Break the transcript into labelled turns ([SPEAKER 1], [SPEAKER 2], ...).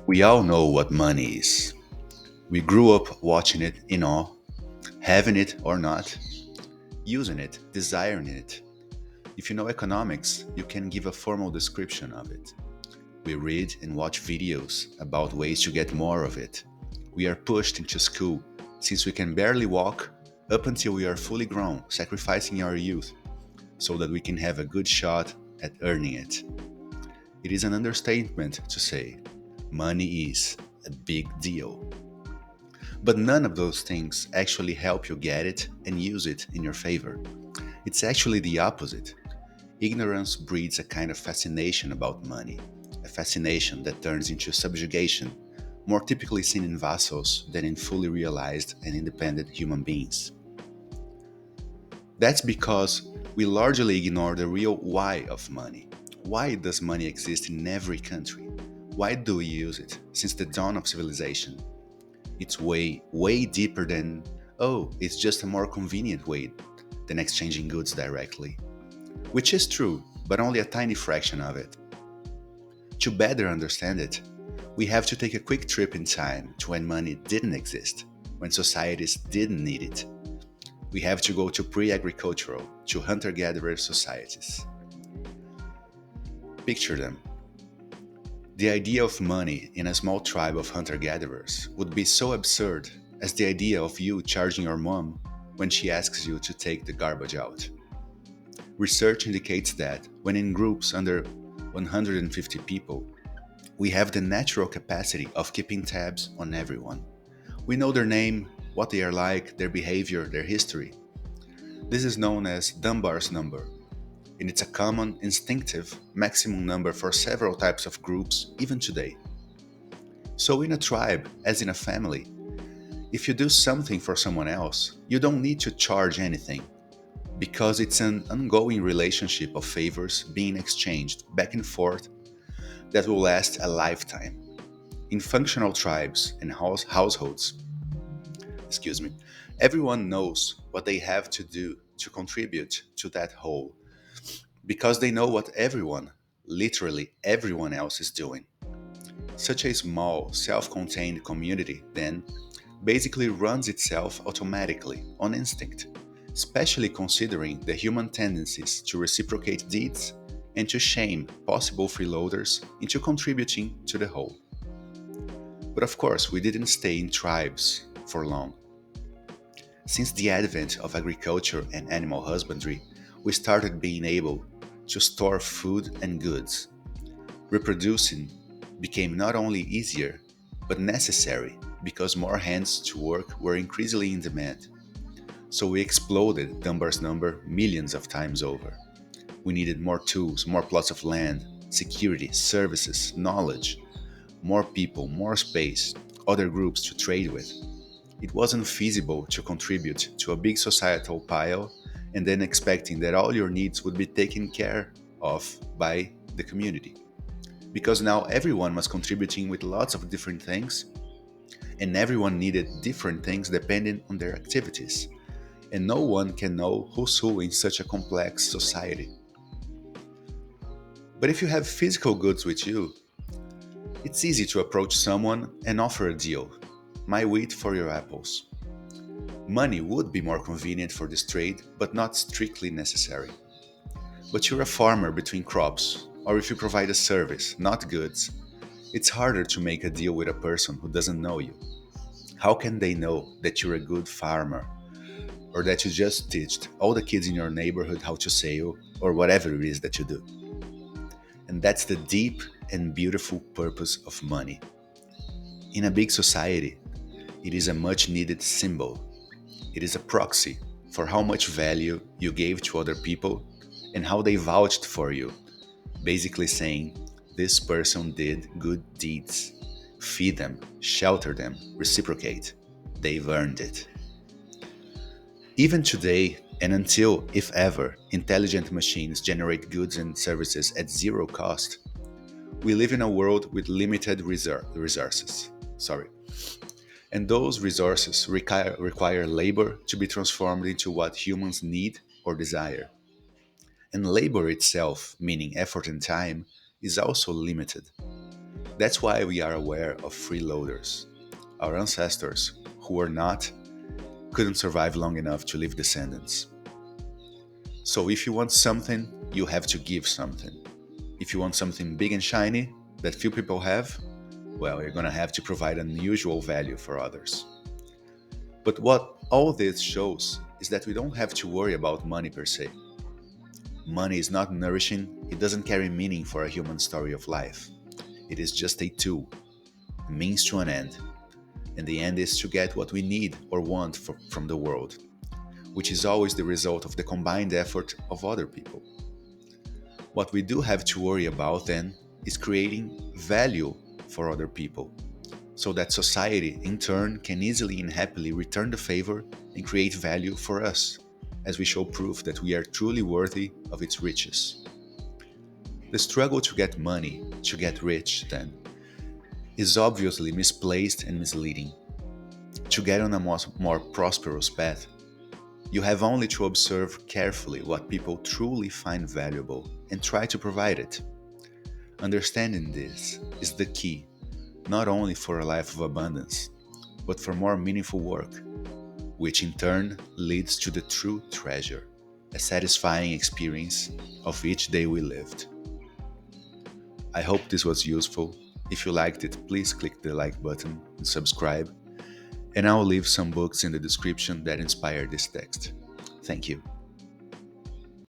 [SPEAKER 1] We all know what money is. We grew up watching it in awe, having it or not, using it, desiring it. If you know economics, you can give a formal description of it. We read and watch videos about ways to get more of it. We are pushed into school since we can barely walk up until we are fully grown, sacrificing our youth so that we can have a good shot at earning it. It is an understatement to say money is a big deal. But none of those things actually help you get it and use it in your favor. It's actually the opposite. Ignorance breeds a kind of fascination about money, a fascination that turns into subjugation, more typically seen in vassals than in fully realized and independent human beings. That's because we largely ignore the real why of money. Why does money exist in every country? Why do we use it since the dawn of civilization? It's way, way deeper than, oh, it's just a more convenient way than exchanging goods directly. Which is true, but only a tiny fraction of it. To better understand it, we have to take a quick trip in time to when money didn't exist, when societies didn't need it. We have to go to pre agricultural, to hunter gatherer societies. Picture them. The idea of money in a small tribe of hunter gatherers would be so absurd as the idea of you charging your mom when she asks you to take the garbage out. Research indicates that when in groups under 150 people, we have the natural capacity of keeping tabs on everyone. We know their name, what they are like, their behavior, their history. This is known as Dunbar's number, and it's a common, instinctive maximum number for several types of groups even today. So, in a tribe, as in a family, if you do something for someone else, you don't need to charge anything because it's an ongoing relationship of favors being exchanged back and forth that will last a lifetime. In functional tribes and households, excuse me, everyone knows what they have to do to contribute to that whole because they know what everyone, literally everyone else is doing. Such a small, self contained community, then, basically runs itself automatically on instinct, especially considering the human tendencies to reciprocate deeds and to shame possible freeloaders into contributing to the whole. But of course, we didn't stay in tribes for long. Since the advent of agriculture and animal husbandry, we started being able to store food and goods. Reproducing became not only easier, but necessary because more hands to work were increasingly in demand. So we exploded Dunbar's number millions of times over. We needed more tools, more plots of land, security, services, knowledge, more people, more space, other groups to trade with. It wasn't feasible to contribute to a big societal pile and then expecting that all your needs would be taken care of by the community. Because now everyone was contributing with lots of different things, and everyone needed different things depending on their activities. And no one can know who's who in such a complex society. But if you have physical goods with you, it's easy to approach someone and offer a deal. My wheat for your apples. Money would be more convenient for this trade, but not strictly necessary. But you're a farmer between crops, or if you provide a service, not goods, it's harder to make a deal with a person who doesn't know you. How can they know that you're a good farmer, or that you just teached all the kids in your neighborhood how to sail, or whatever it is that you do? And that's the deep and beautiful purpose of money. In a big society, it is a much needed symbol. It is a proxy for how much value you gave to other people and how they vouched for you, basically saying, this person did good deeds. Feed them, shelter them, reciprocate. They've earned it. Even today, and until, if ever, intelligent machines generate goods and services at zero cost, we live in a world with limited resources. Sorry. And those resources require labor to be transformed into what humans need or desire. And labor itself, meaning effort and time, is also limited. That's why we are aware of freeloaders, our ancestors, who were not, couldn't survive long enough to leave descendants. So if you want something, you have to give something. If you want something big and shiny that few people have, well, you're gonna have to provide unusual value for others. But what all this shows is that we don't have to worry about money per se. Money is not nourishing, it doesn't carry meaning for a human story of life. It is just a tool, a means to an end. And the end is to get what we need or want from the world, which is always the result of the combined effort of other people. What we do have to worry about then is creating value for other people, so that society in turn can easily and happily return the favor and create value for us, as we show proof that we are truly worthy of its riches. The struggle to get money, to get rich, then, is obviously misplaced and misleading. To get on a more prosperous path, you have only to observe carefully what people truly find valuable and try to provide it. Understanding this is the key, not only for a life of abundance, but for more meaningful work, which in turn leads to the true treasure, a satisfying experience of each day we lived. I hope this was useful. If you liked it, please click the like button and subscribe, and I'll leave some books in the description that inspired this text. Thank you.